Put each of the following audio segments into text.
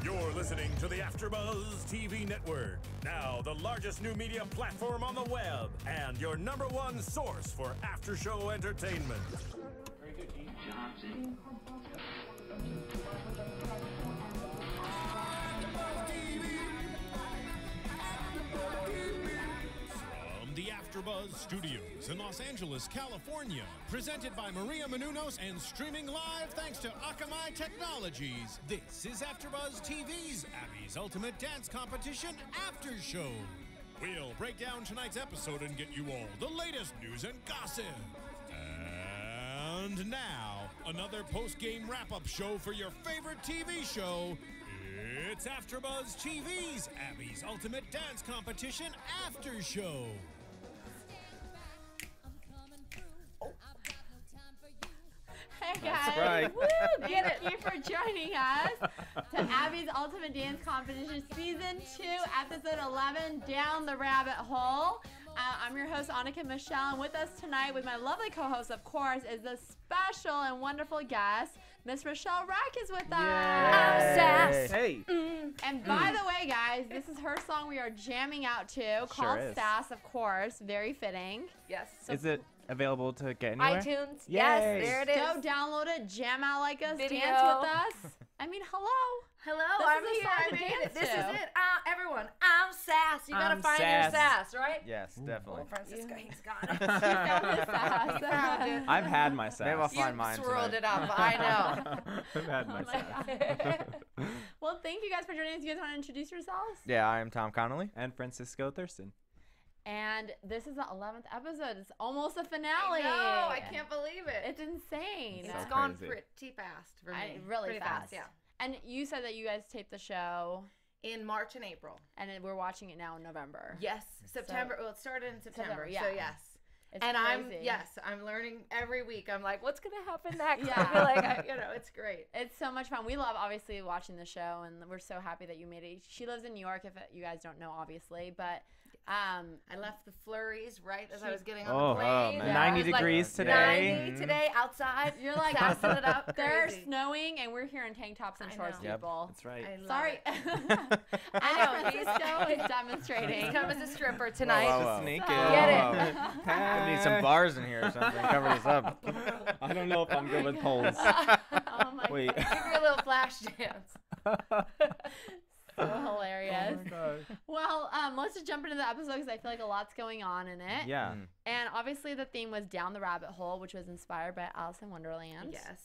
You're listening to the AfterBuzz TV network, now the largest new media platform on the web, and your #1 source for after-show entertainment. Very good, Keith. From the AfterBuzz Studios in Los Angeles, California, presented by Maria Menounos and streaming live thanks to Akamai Technologies. This is AfterBuzz TV's Abby's Ultimate Dance Competition After Show. We'll break down tonight's episode and get you all the latest news and gossip. And now, another post-game wrap-up show for your favorite TV show. It's AfterBuzz TV's Abby's Ultimate Dance Competition After Show. Hey guys, right. Woo, thank you for joining us to Abby's Ultimate Dance Competition Season 2, Episode 11, Down the Rabbit Hole. I'm your host, Annika Michelle, and with us tonight, with my lovely co-host, of course, is the special and wonderful guest, Miss Rachelle Rak is with us. Sass. Hey. And by the way, guys, this is her song we are jamming out to, called is. Sass, of course, very fitting. Yes. So Is it available to get anywhere? iTunes. Yay. Yes, there it is. go download it, jam out like us, Video. dance with us. I mean, hello. Hello, This I'm is a here. song I to made dance it. This to. is it. Everyone, I'm Sass. You gotta I'm find your Sass. Sass, right? Yes, definitely. Oh, Francisco, he's got it. She found his sass. Found it. I've had my sass. Maybe I'll You find mine swirled tonight. it up. I know. I've had my Oh my sass. God. Well, thank you guys for joining us. You guys want to introduce yourselves? Yeah, I am Tom Connolly. And Francisco Thurston. And this is the 11th episode. It's almost a finale. I know. I can't believe it. It's insane. It's so gone crazy. pretty fast for me. Really Pretty fast. Yeah. And you said that you guys taped the show, In March and April. and we're watching it now in November. Yes. September. Well, it started in September. yeah. So yes. It's And crazy. I'm learning every week. I'm like, what's gonna happen next? Yeah. I feel like, it's great. It's so much fun. We love, obviously, watching the show, and we're so happy that you made it. She lives in New York, if you guys don't know, obviously. But I left the flurries right as I was getting on Oh, the plane. man. It 90 was like degrees today. 90 today outside. you're like, sassing it up. they're Crazy. snowing, and we're here in tank tops and I shorts, know. Yep, people. that's right. I love Sorry. it. I know, know. Francisco is demonstrating. He's come as a stripper tonight. Whoa, whoa, whoa. Sneak Get it. I need some bars in here or something. Cover this up. I don't know if I'm good with poles. Oh my Wait. Give you a little flash dance. So hilarious. God. Well, let's just jump into the episode because I feel like a lot's going on in it. Yeah. And obviously the theme was Down the Rabbit Hole, which was inspired by Alice in Wonderland. Yes.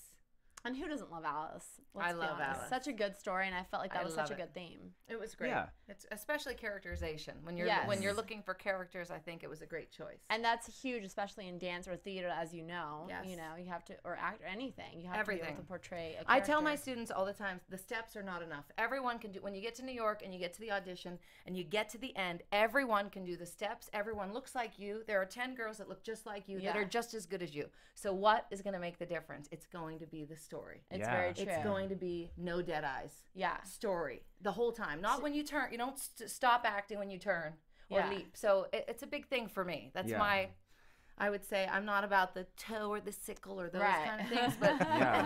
And who doesn't love Alice? I be love honest. Alice. Such a good story, and I felt like that I was such a love it. good theme. It was great. Yeah. It's especially characterization. When you're Yes. looking for characters, I think it was a great choice. And that's huge, especially in dance or theater, as you know. Yes. You know, you have to, or act, or anything. You have to be Everything. able to portray a character. I tell my students all the time, the steps are not enough. Everyone can do, when you get to New York and you get to the audition and you get to the end, everyone can do the steps. Everyone looks like you. There are 10 girls that look just like you that Yeah. are just as good as you. So what is going to make the difference? It's going to be the story. It's Yeah. very true. It's going to be no dead eyes. Yeah. Story the whole time. Not when you turn. You don't stop acting when you turn or Yeah. leap. So it's a big thing for me. That's Yeah. I would say I'm not about the toe or the sickle or those Right. kind of things, but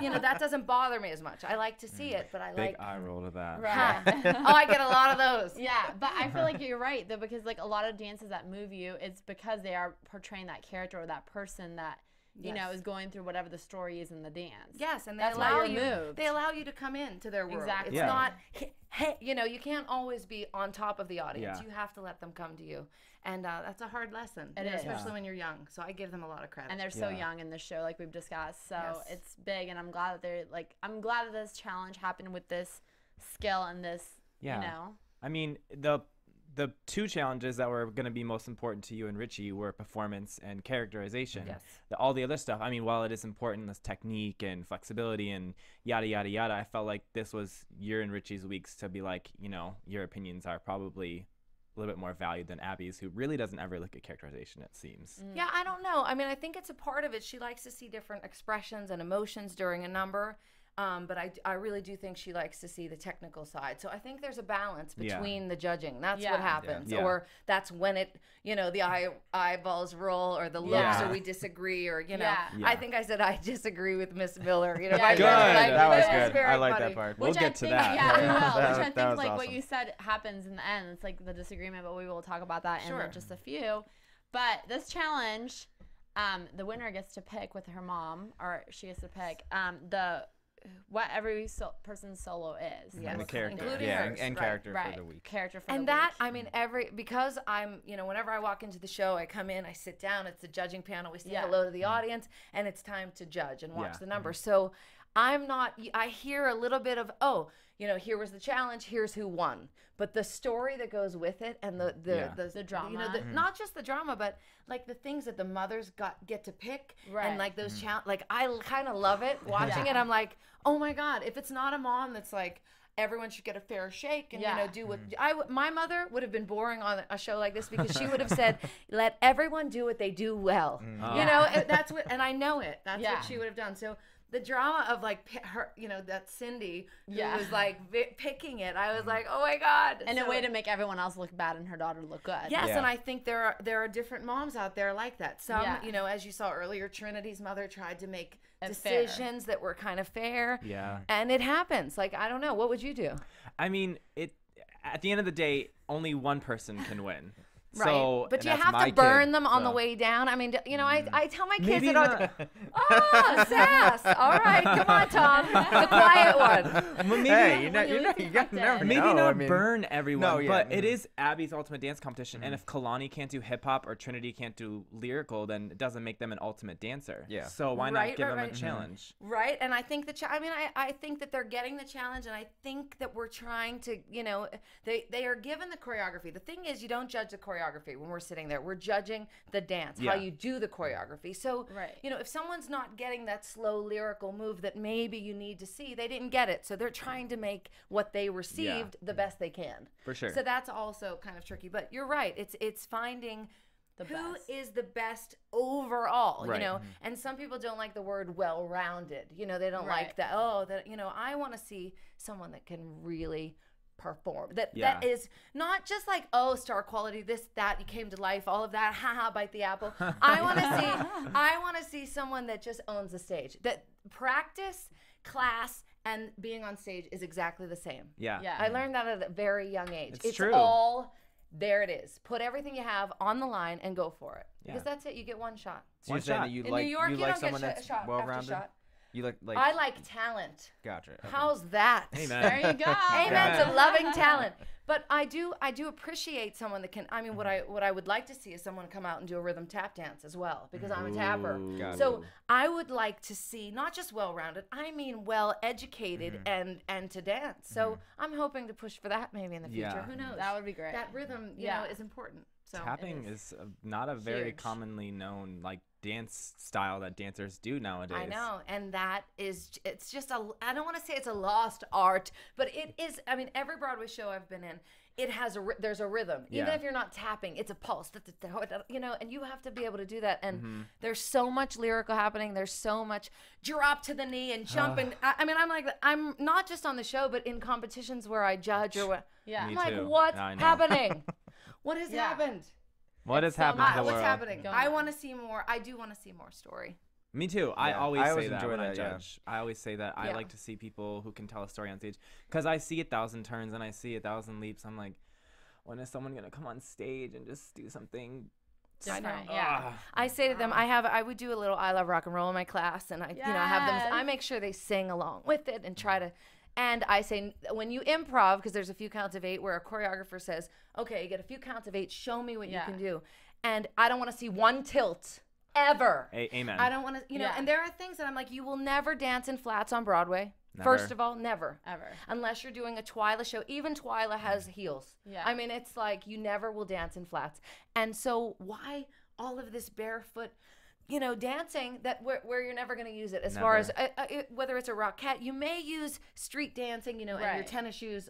Yeah. that doesn't bother me as much. I like to see it, but I Big like. eye roll to that. Right. Oh, I get a lot of those. Yeah, but I feel like you're right though, because like a lot of dances that move you, it's because they are portraying that character or that person that you know Yes. is going through whatever the story is in the dance. Yes, and they That's why allow you're you. moved. They allow you to come into their world. Exactly. It's Yeah. not. You can't always be on top of the audience. Yeah. You have to let them come to you, and that's a hard lesson. It you know, is. especially Yeah. when you're young. So I give them a lot of credit. And they're so Yeah. young in this show, like we've discussed. So Yes. it's big, and I'm glad that I'm glad that this challenge happened with this skill and this, Yeah. you know. I mean, the two challenges that were going to be most important to you and Richie were performance and characterization. Yes. All the other stuff, I mean, while it is important, this technique and flexibility and yada, yada, yada, I felt like this was your and Richie's weeks to be like, your opinions are probably a little bit more valued than Abby's, who really doesn't ever look at characterization, it seems. Yeah, I don't know. I mean, I think it's a part of it. She likes to see different expressions and emotions during a number. But I really do think she likes to see the technical side. So I think there's a balance between the judging. That's what happens. Yeah. Or that's when it, the eyeballs roll or the looks or we disagree or, I think I said I disagree with Miss Miller. Good. That was good. I like that part. We'll get to that. Yeah, we will. Which I That think was like awesome. what you said happens in the end. It's like the disagreement, but we will talk about that in just a few. But this challenge, the winner gets to pick with her mom, or she gets to pick what every person's solo is. Yes. And the character. Including and hers. character Right. for the week. Character for And the that, week. I mean, because I'm, whenever I walk into the show, I come in, I sit down, it's the judging panel, we say hello to the audience, and it's time to judge and watch the numbers. So I hear a little bit of, here was the challenge, here's who won. But the story that goes with it and the drama. Not just the drama, but like the things that the mothers get to pick. Right. And like those like I kind of love it watching it. I'm like, oh my God, if it's not a mom that's like, everyone should get a fair shake and do what my mother would have been boring on a show like this because she would have said, let everyone do what they do well. That's what, and I know it. That's what she would have done. So the drama of like her, that Cindy who was like picking it, I was like, oh my God. And a way to make everyone else look bad and her daughter look good. Yes, and I think there are different moms out there like that. Some, as you saw earlier, Trinity's mother tried to make decisions that were kind of fair. Yeah. And it happens. Like, I don't know. What would you do? I mean, at the end of the day, only one person can win. Right. So, but you that's have my to burn kid, them on the so. way down. I mean, I tell my kids Maybe that not. oh, sass. All right, come on, Tom. The quiet one. Well, maybe Hey, not, you never maybe know. not I mean, burn everyone, No, yeah. but it is Abby's ultimate dance competition. And if Kalani can't do hip hop or Trinity can't do lyrical, then it doesn't make them an ultimate dancer. Yeah. So why not give them a challenge? Right, and I think I think that they're getting the challenge, and I think that we're trying to, they are given the choreography. The thing is, you don't judge the choreography when we're sitting there. We're judging the dance, how you do the choreography. So, if someone's not getting that slow lyrical move that maybe you need to see, they didn't get it. So they're trying to make what they received the best they can. For sure. So that's also kind of tricky. But you're right. It's finding who is the best overall, Right. and some people don't like the word well-rounded. They don't like that. I want to see someone that can really perform. That is not just like, star quality, this, that, you came to life, all of that, haha, bite the apple. I want to see someone that just owns the stage. That practice, class, and being on stage is exactly the same. Yeah. I learned that at a very young age. It's true. all there it is. Put everything you have on the line and go for it. Because that's it. You get one shot. So you're saying that you In like New York, you like don't someone get that's shot well-rounded? after shot. You like I like talent. Gotcha. Okay. How's that? Amen. There you go. Amen to loving talent. But I do appreciate someone that can. I mean, what I would like to see is someone come out and do a rhythm tap dance as well, because I'm a tapper. Got So I would like to see not just well-rounded, I mean well-educated and to dance. So I'm hoping to push for that maybe in the future. Yeah. Who knows? That would be great. That rhythm, you know, is important. So Tapping it is not a very huge. commonly known dance style that dancers do nowadays. I know, and it's just I don't want to say it's a lost art, but it is. I mean, every Broadway show I've been in, there's a rhythm. Even Yeah. if you're not tapping, it's a pulse, and you have to be able to do that. And there's so much lyrical happening. There's so much drop to the knee and jump. And I mean, I'm not just on the show, but in competitions where I judge or what. Yeah. Me I'm like, too. what's I know. happening? What has happened? What has happened to the What's world? happening? I want to see more. I do want to see more story. Me too. I Yeah, always I say always that enjoy when I that, yeah. judge. I always say that I Yeah. like to see people who can tell a story on stage, because I see 1,000 turns and I see 1,000 leaps. I'm like, when is someone gonna come on stage and just do something? Different. know. Yeah. I say to them, I would do a little I Love Rock and Roll in my class, and I have them. I Yes. make sure they sing along with it and try to. And I say, when you improv, because there's a few counts of 8 where a choreographer says, okay, you get a few counts of 8, show me what you can do. And I don't want to see one tilt ever. Amen. I don't want to, and there are things that I'm like, you will never dance in flats on Broadway. Never. First of all, never. Ever. Unless you're doing a Twyla show. Even Twyla has heels. Yeah. I mean, it's like you never will dance in flats. And so why all of this barefoot, dancing that where you're never going to use it as Never. far as whether it's a Rockette. You may use street dancing, in your tennis shoes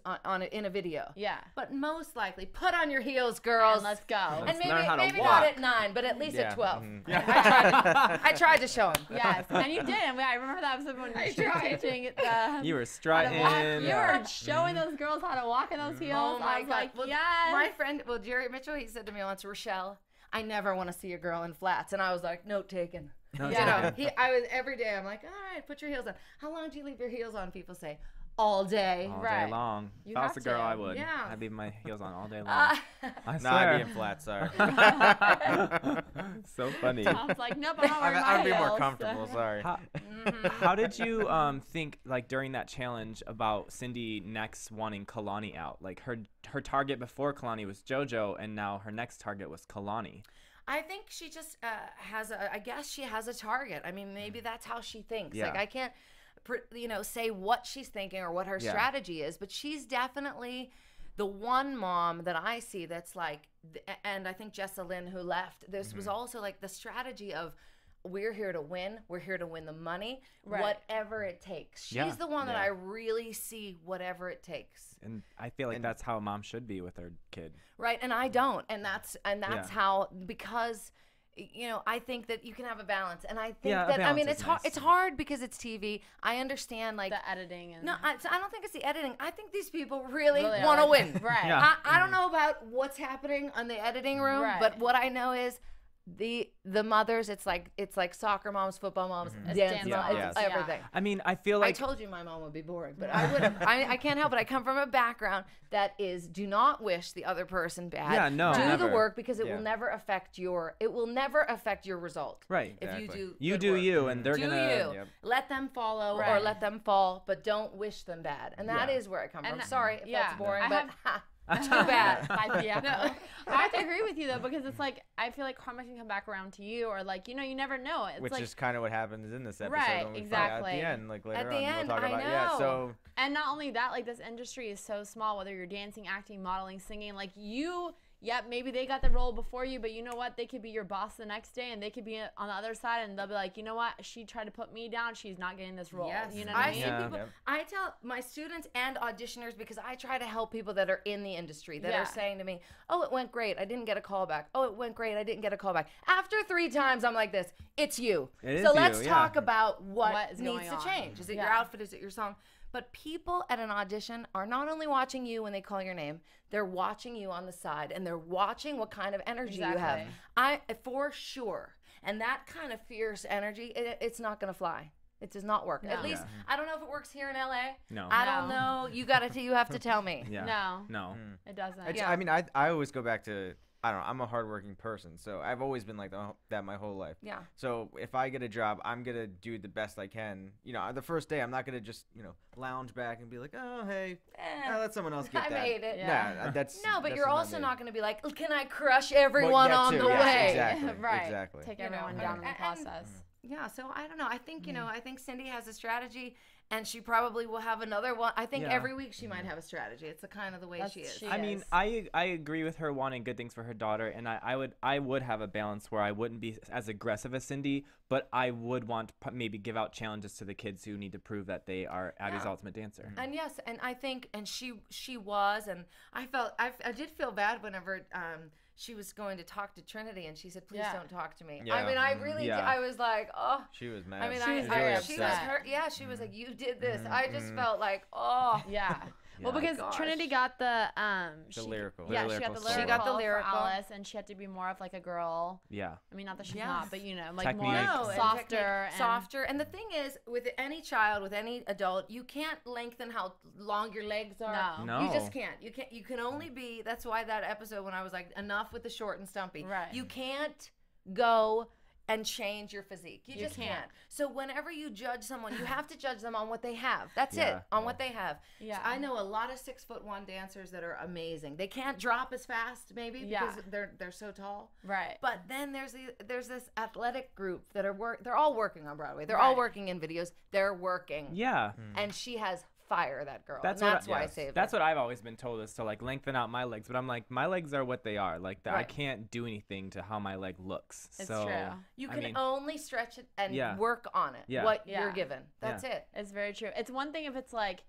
in a video. Yeah. But most likely, put on your heels, girls. And let's go. And learn how to maybe walk. not at 9, but at least at 12. I tried to show him. Yes, and you did. I remember that episode when she was teaching the. You were how to strutting. walk. You were showing those girls how to walk in those heels. Oh my I was God. like, Well, yes. My friend, Jerry Mitchell, he said to me once, Rachelle, I never want to see a girl in flats. And I was like, note taken. Yeah. I was every day. I'm like, all right, put your heels on. How long do you leave your heels on? People say, all day. All Right. day long. You If I was have a girl, to. I would. Yeah. I'd leave my heels on all day long. I Nah, swear. I'd be in flats, sorry. So funny. Tom's like, nope, I'm not wearing my I'd be more heels. comfortable, sorry. How did you think like during that challenge about Cindy next wanting Kalani out? Like her target before Kalani was JoJo, and now her next target was Kalani. I think she just I guess she has a target. I mean, maybe that's how she thinks. Yeah. Like, I can't, say what she's thinking or what her strategy is, but she's definitely the one mom that I see that's like, and I think Jessa Lynn, who left, this was also like the strategy of, we're here to win. We're here to win the money, whatever it takes. She's the one that I really see whatever it takes. And I feel like that's how a mom should be with her kid. Right, and I don't, and that's how, because I think that you can have a balance, and I think that I mean it's hard. It's hard because it's TV. I understand like The editing and. no, I don't think it's the editing. I think these people really Really want to are. win. Right. Yeah. I don't know about what's happening on the editing room, Right. but what I know is the mothers. It's like soccer moms, football moms, It's dance dance moms, moms, it's everything. I mean, I feel like I told you my mom would be boring, but I would. I can't help it. I come from a background that is do not wish the other person bad. Yeah, no, do never. the work because it Yeah. will never affect your. It will never affect your result. Right. If Exactly. you you good do work. you, and they're Do gonna. you Yep. let them follow or Right. let them fall, but don't wish them bad, and that Yeah. is where I come from. And Sorry if yeah, that's boring, I but have- too bad. No. I have to agree with you though, because it's like I feel like karma can come back around to you, or like you never know. It's Which like, is kind of what happens in this episode. Right, when we find out exactly. At the end, like later At the on, end, we'll talk I about. know. Yeah, so and not only that, like this industry is so small. Whether you're dancing, acting, modeling, singing, like you. Yep, maybe they got the role before you, but you know what? They could be your boss the next day, and they could be on the other side, and they'll be like, you know what? She tried to put me down. She's not getting this role. Yes. You know what I mean? see Yeah. people. Yep. I tell my students and auditioners, because I try to help people that are in the industry that Yeah. are saying to me, "Oh, it went great. I didn't get a call back. Oh, it went great. I didn't get a call back." After 3 times, I'm like this. It's you. It is so you, let's yeah. talk about what is needs going to on. change. Is it your Yeah. outfit? Is it your song? But people at an audition are not only watching you when they call your name, they're watching you on the side, and they're watching what kind of energy you have. Exactly. For sure. And that kind of fierce energy, it's not going to fly. It does not work. No. At least, I don't know if it works here in LA. No. I don't No. know. You have to tell me. Yeah. No, No. it doesn't. It's, Yeah. I mean, I always go back to, I don't know, I'm a hardworking person, so I've always been like that my whole life. Yeah. So if I get a job, I'm gonna do the best I can. The first day, I'm not gonna just lounge back and be like, oh hey, let someone else get I that. made it. Yeah. Nah, that's No, but that's you're what I also made. not going to be like, can I crush Well, everyone that on too, the yes, way? Exactly. Right. Exactly. Take You know, everyone down in the and- process. Yeah, so I don't know. I think, I think Cindy has a strategy, and she probably will have another one. I think Yeah. every week she might have a strategy. It's the kind of the way That's- she is. she I mean, is. I agree with her wanting good things for her daughter, and I would have a balance where I wouldn't be as aggressive as Cindy, but I would want to maybe give out challenges to the kids who need to prove that they are Abby's ultimate dancer. And yes, and I think, and she was, and I did feel bad whenever she was going to talk to Trinity, and she said, "Please Yeah. don't talk to me." Yeah. I mean, I really, Yeah. I was like, oh. She was mad. I mean, She was I very she was upset. hurt. Yeah, she was like, "You did this." I just felt like, oh. Yeah. Well, Yeah. because Gosh. Trinity got the lyrical. Yeah, The she got lyrical the solo. lyrical. She got the for lyrical. Alice, and she had to be more of like a girl. Yeah. I mean, not that she's Yes. not, but like more Technique. No, and softer technique, and softer. And the thing is, with any child, with any adult, you can't lengthen how long your legs are. No. You No. just can't. You can't. You can only be. That's why that episode when I was like, enough with the short and stumpy. Right. You can't go and change your physique. You just can't. can't. So whenever you judge someone, you have to judge them on what they have. That's Yeah. it. On what they have. Yeah. So I know a lot of 6'1" dancers that are amazing. They can't drop as fast, maybe, Yeah. because they're so tall. right. But then there's this athletic group that they're all working on Broadway. They're all Right. working in videos. They're working. Yeah. And she has fire that girl. That's and what that's why I saved That's her. what I've always been told, is to like lengthen out my legs, but I'm like, my legs are what they are. Like I Right. can't do anything to how my leg looks. It's so true. You I can mean, only stretch it and Yeah. work on it. Yeah. What Yeah. you're given. That's it. It's very true. It's one thing if it's like,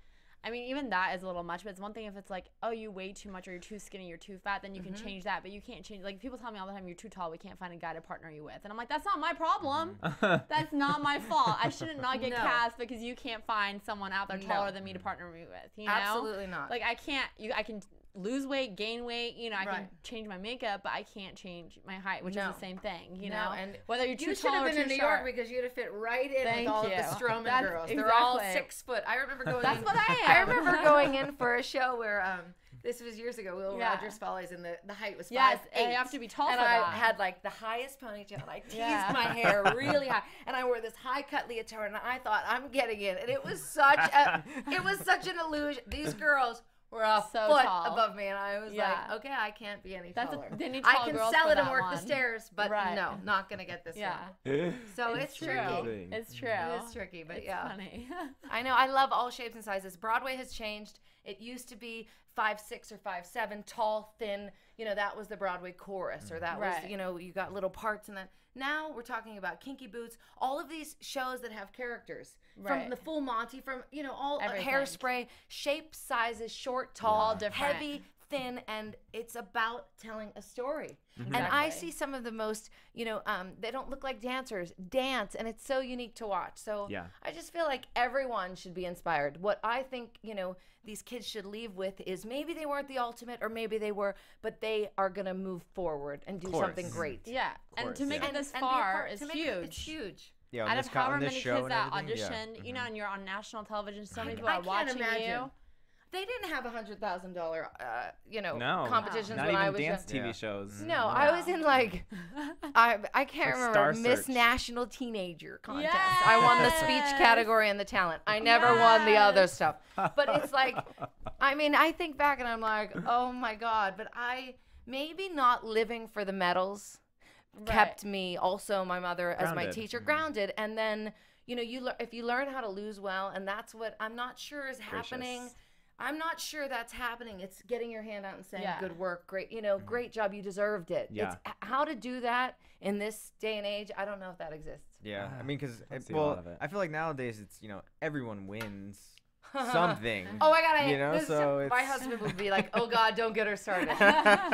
I mean, even that is a little much, but it's one thing if it's like, oh, you weigh too much or you're too skinny, you're too fat, then you can change that, but you can't change. Like, people tell me all the time, you're too tall, we can't find a guy to partner you with. And I'm like, that's not my problem. That's not my fault. I shouldn't not get No. cast because you can't find someone out there taller than me to partner me with, you know? Absolutely not. Like, I can't, I can lose weight, gain weight, you know, I can Right. change my makeup, but I can't change my height, which No. is the same thing, you No, know? and whether you're too you should tall have or been too in New short. York because you'd have fit right in Thank with all you. of the Strowman That's girls. They're all exactly. 6 foot. I remember going. That's in, what I am. I remember going in for a show where this was years ago. Will Yeah. Rogers Follies, and the height was 5'8". Yes, and you have to be tall and for I that. had like the highest ponytail, and I teased Yeah. my hair really high, and I wore this high cut leotard, and I thought I'm getting in, and it was such an illusion. These girls were a So foot tall. above me, and I was Yeah. like, okay, I can't be any That's taller. they need I tall can girls sell for it and that work one. the stairs, but Right. no, not gonna get this Yeah. one. So it's true. tricky. It's true. It is tricky, but It's yeah. funny. I know. I love all shapes and sizes. Broadway has changed. It used to be 5'6" or 5'7", tall, thin. You know, that was the Broadway chorus, or that Right. was, you know, you got little parts in that. Now we're talking about Kinky Boots, all of these shows that have characters. Right. From the Full Monty, from, you know, all Everything. Hairspray, shape, sizes, short, tall, All different. heavy, thin, and it's about telling a story. Mm-hmm. And I Exactly. see some of the most, you know, they don't look like dancers, dance, and it's so unique to watch. So Yeah. I just feel like everyone should be inspired. What I think, you know, these kids should leave with is maybe they weren't the ultimate, or maybe they were, but they are going to move forward and do course. something great. Yeah, and to course, make yeah. it this be a far part- is to make it- huge. It's huge. Yeah, on Out this of co- on however this many show kids and that everything, yeah. audition, you know, and you're on national television, so many people I are can't watching imagine. you. They didn't have $100,000, you know, No, competitions not when I even was dance young. TV shows. No, I was in like, I can't Like remember, Star Miss Search. National Teenager contest. I won the speech category and the talent. I never won the other Yes. stuff. But it's like, I mean, I think back and I'm like, oh my God. But maybe not living for the medals kept me, also my mother as my Grounded. teacher, grounded. And then, you know, if you learn how to lose well, and that's what I'm not sure is happening. Gracious. I'm not sure that's happening. It's getting your hand out and saying, Yeah. good work, great, you know, great job, you deserved it. Yeah. It's how to do that in this day and age. I don't know if that exists. Yeah, I mean, because I see a lot of it. I feel like nowadays it's, you know, everyone wins something. Oh my God, You know, so my it's- husband would be like, oh God, don't get her started.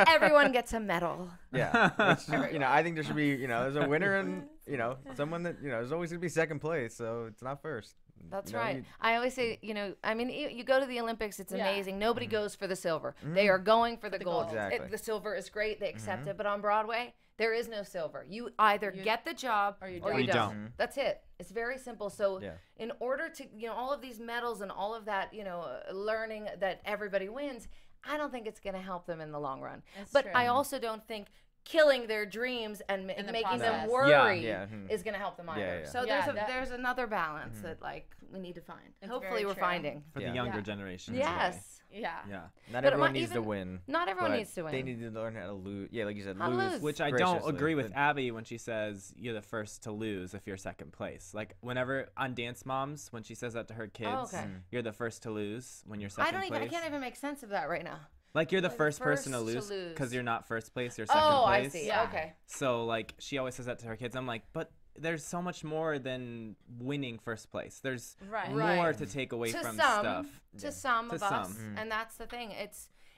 Everyone gets a medal. Yeah, it's, you know, I think there should be, you know, there's a winner and, you know, someone that, you know, there's always gonna be second place, so it's not first. That's You know, right. you- I always say, you know, I mean, you go to the Olympics, it's Yeah. amazing. Nobody goes for the silver. They are going for the gold. gold. Exactly. The silver is great. They accept it. But on Broadway, there is no silver. You either get the job or you or don't. you You don't. don't. That's it. It's very simple. So Yeah. in order to, you know, all of these medals and all of that, you know, learning that everybody wins, I don't think it's going to help them in the long run. It's But true. I also don't think killing their dreams and In the making process. them worry Yeah. is going to help them either. Yeah, yeah. So Yeah, there's another balance that like we need to find. It's Hopefully very we're true. finding. For Yeah. the younger Yeah. generation. Yes. Yeah. Yeah. Not But everyone not needs to even- win. Not everyone but needs to win. They need to learn how to lose. Yeah, like you said, How to lose. Which I don't graciously, agree with but- Abby when she says you're the first to lose if you're second place. Like whenever on Dance Moms, when she says that to her kids, okay. you're the first to lose when you're second I place. can't even make sense of that right now. Like you're the Like, first person to first to lose lose. because you're not first place, you're second Oh, I place. see. Yeah. Okay. So like she always says that to her kids. I'm like, but there's so much more than winning first place. There's Right. more Right. to take away To some some, stuff. to some To of us, some. and that's the thing.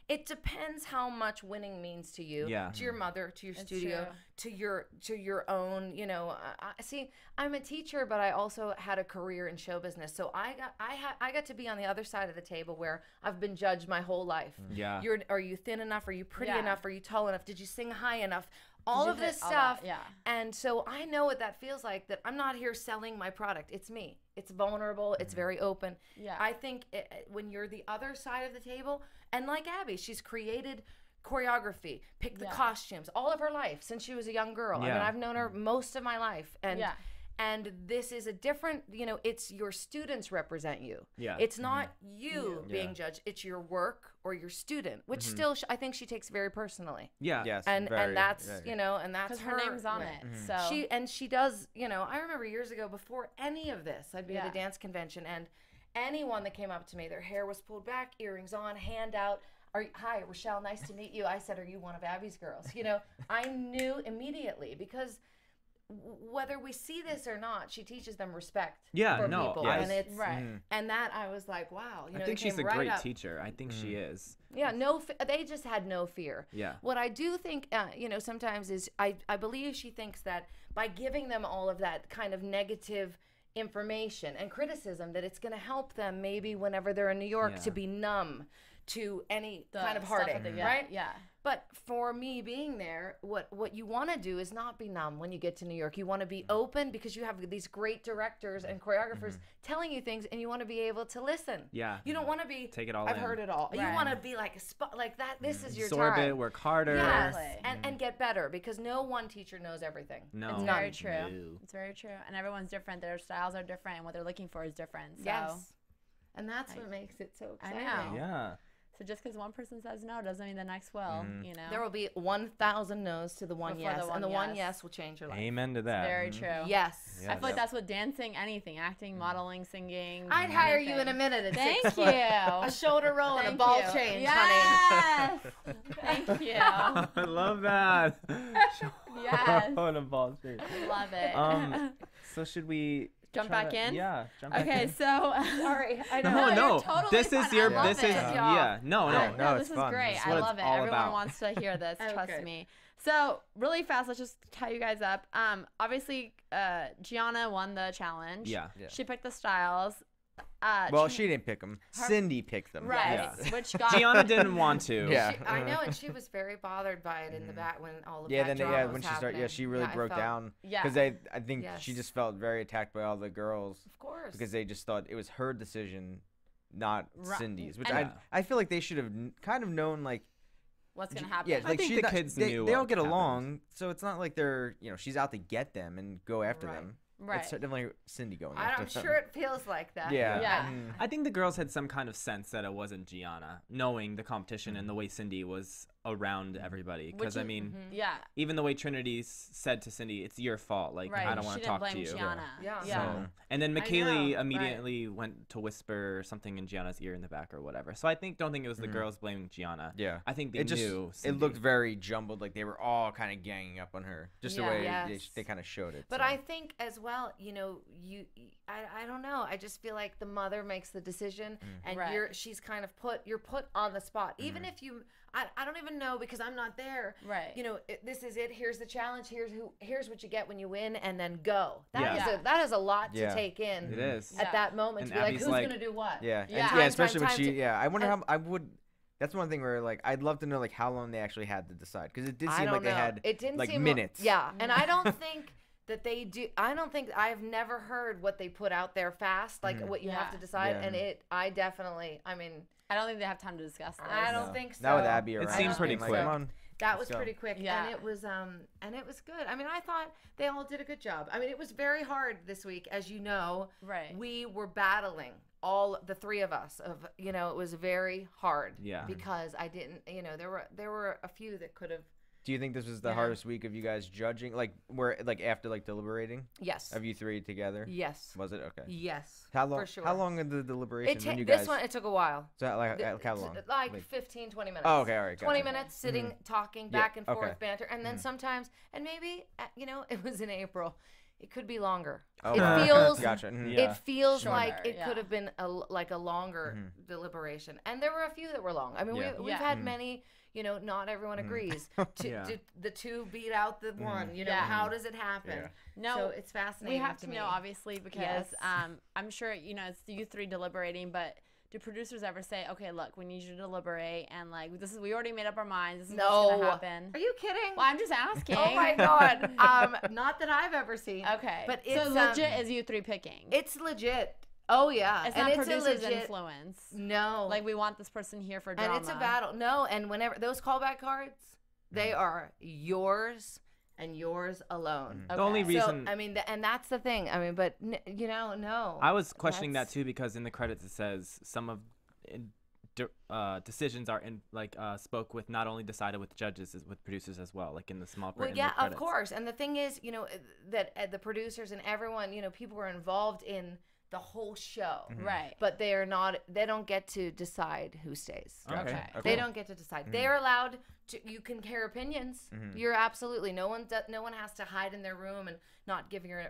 It depends how much winning means to you, Yeah. to your mother, to your It's studio, true. to your own. You know, see, I'm a teacher, but I also had a career in show business, so I got to be on the other side of the table where I've been judged my whole life. Yeah. Are you thin enough? Are you pretty Yeah. enough? Are you tall enough? Did you sing high enough? All you of hit this all that? stuff. Yeah. And so I know what that feels like, that I'm not here selling my product. It's me. It's vulnerable. It's very open. Yeah. I think when you're the other side of the table, and like Abby, she's created choreography, picked the Yeah. costumes all of her life since she was a young girl. I mean, Yeah. I've known her most of my life. And Yeah. and this is a different, you know, it's your students represent you. Yeah. It's not you being Yeah. judged. It's your work or your student, which still I think she takes very personally. Yeah. Yes. And very, that's, very. you know, and that's Because her name's on yeah. it. So She does, you know, I remember years ago before any of this, I'd be at Yeah. a dance convention anyone that came up to me, their hair was pulled back, earrings on, hand out. Hi, Rachelle, nice to meet you. I said, are you one of Abby's girls? You know, I knew immediately because whether we see this or not, she teaches them respect for people. Yes. And it's and that I was like, wow. You know, I think she's a right great up. teacher. I think she is. Yeah, they just had no fear. Yeah. What I do think, you know, sometimes is I believe she thinks that by giving them all of that kind of negative information and criticism, that it's going to help them maybe whenever they're in New York to be numb to any kind of heartache, right? Yeah. But for me being there, what you want to do is not be numb when you get to New York. You want to be open because you have these great directors and choreographers telling you things, and you want to be able to listen. Yeah. You don't want to be take it all I've in. heard it all. Right. You want to be like a spot like that. This is your Absorb time. it, work harder. Yes, and get better because no one teacher knows everything. No. It's None. very true. No. It's very true. And everyone's different. Their styles are different, and what they're looking for is different. So. Yes. And that's what makes it so I exciting. know. Yeah. So just because one person says no doesn't mean the next will, you know? There will be 1,000 no's to the one Before yes, the and the one one yes. yes will change your life. Amen to that. Very true. Yes. I feel like that's what dancing, anything, acting, modeling, singing. I'd hire you in a minute at Thank 6 you. foot. A shoulder roll and a Thank ball you. change, honey. Yes. Thank you. I love that. Yes. On a ball street. Love it. So should we Jump try back to- in? Yeah. Jump back Okay, in. so Sorry, I know. No, you're no. totally This fine. is your. I love This is it. yeah. No, no. No, this it's is fun. great. This is I what love it's it. all Everyone about. wants to hear this. Trust Okay. me. So really fast, let's just tie you guys up. Obviously, Gianna won the challenge. Yeah. She picked the styles. Well, she didn't pick them. Cindy picked them. Right. Yeah. Which got Gianna didn't want to. Yeah. I know, and she was very bothered by it in the back when all of Yeah, that then drama yeah, was when she happening. started, she really I broke felt- down. Yeah. Because I think she Yes. just felt very attacked by all the girls Of course. because they just thought it was her decision, not Right. Cindy's. Which And- I feel like they should have kind of known like. what's gonna happen. Yeah, I like think she's the kids knew they all what get happened. along, so it's not like they're she's out to get them and go after Right. them. Right. It's definitely Cindy going I'm after them. sure it feels like that. Yeah. Yeah. I think the girls had some kind of sense that it wasn't Gianna, knowing the competition and the way Cindy was around everybody. Because I Which is- mean, Yeah. even the way Trinity said to Cindy, "It's your fault. Like Right. I don't want She to talk didn't to blame you." Gianna. Yeah. Yeah. So, and then I McKaylee know, immediately went to whisper something in Gianna's ear in the back or whatever. So I don't think it was the girls blaming Gianna. Yeah. I think they It just knew. it Cindy. looked very jumbled, like they were all kind of ganging up on her, just the way Yes. they kind of showed it. But so. I think as well, I don't know. I just feel like the mother makes the decision, and Right. she's kind of you're put on the spot. Even if you, I don't even know because I'm not there. Right. This is it. Here's the challenge. Here's what you get when you win, and then go. Yeah. That is a lot Yeah. to take in. It is. At Yeah. that moment And to be like, Abby's who's like- gonna do what? Yeah, Yeah. and, Time, especially when time she. to- Yeah, I wonder how I would. That's one thing where like I'd love to know like how long they actually had to decide because it did I seem don't like they know. had It didn't like seem minutes. Yeah, and I don't think that they do. I don't think I've never heard what they put out there fast, like what you have Yeah. to decide. Yeah. And I definitely. I mean, I don't think they have time to discuss this. I don't think so. Not with Abby It around. seemed just pretty being like, quick. Come on. That Let's was go. pretty quick, Yeah. and it was good. I mean, I thought they all did a good job. I mean, it was very hard this week, as you know. Right. We were battling all the three of us. It was very hard. Yeah. Because I didn't. There were a few that could have. Do you think this was the hardest week of you guys judging? Like where like after like deliberating Yes. of you three together? Yes. Was it okay? Yes. How long? For sure. How long in the deliberation? when you this guys? one, it took a while. So like how long? Like 15, 20 minutes. Oh, okay, all right, 20 gotcha. minutes sitting, talking Yeah, back and forth, okay. banter. And then sometimes, and maybe, it was in April. It could be longer. Oh, It feels, Gotcha. Mhm. Yeah. it feels Shorter, like it yeah. could have been a longer deliberation. And there were a few that were long. I mean, Yeah. we've Yeah. had many, not everyone agrees. Yeah. The two beat out the one, Yeah. how does it happen? Yeah. No, So it's fascinating we have to to me. know, obviously, because Yes. I'm sure, it's you three deliberating, but do producers ever say, okay, look, we need you to deliberate, and like, we already made up our minds, this is what's going to happen? Are you kidding? Well, I'm just asking. Oh my God. Not that I've ever seen. Okay. But so it's legit is you three picking. It's legit. Oh yeah. It's and not it's a producers' legit influence. No. Like, we want this person here for drama. and it's a battle. No, and whenever those callback cards, they are yours and yours alone. The only Okay. reason So I mean, and that's the thing. I mean, but no. I was questioning that That's- too because in the credits it says some of decisions are spoke with not only decided with judges is with producers as well, like in the small print. Well, in yeah, the of credits. course. And the thing is, that the producers and everyone, people were involved in the whole show. Right. But they don't get to decide who stays. Okay. They don't get to decide. They're allowed to, you can hear opinions. You're absolutely, no one has to hide in their room and not give your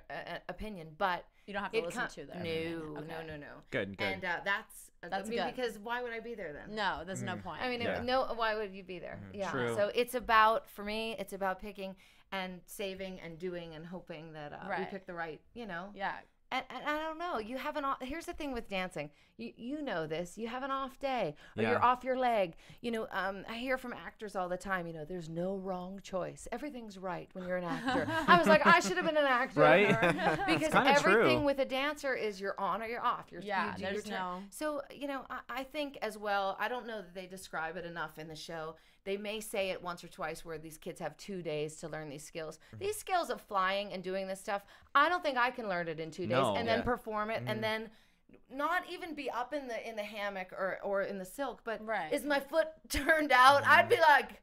opinion, but you don't have to listen to them. No. Good. And that's good. Because why would I be there then? No, there's no point. I mean, why would you be there? Yeah. True. So it's about, for me, it's about picking and saving and doing and hoping that we pick the right, Yeah. And I don't know. You have here's the thing with dancing. You know this. You have an off day, or Yeah. you're off your leg. I hear from actors all the time. There's no wrong choice. Everything's right when you're an actor. I was like, I should have been an actor, Right? Because kinda everything true. with a dancer is you're on or you're off. There's no. So I think as well. I don't know that they describe it enough in the show. They may say it once or twice where these kids have 2 days to learn these skills. These skills of flying and doing this stuff, I don't think I can learn it in 2 days and then perform it and then not even be up in the hammock or in the silk, but is my foot turned out? I'd be like,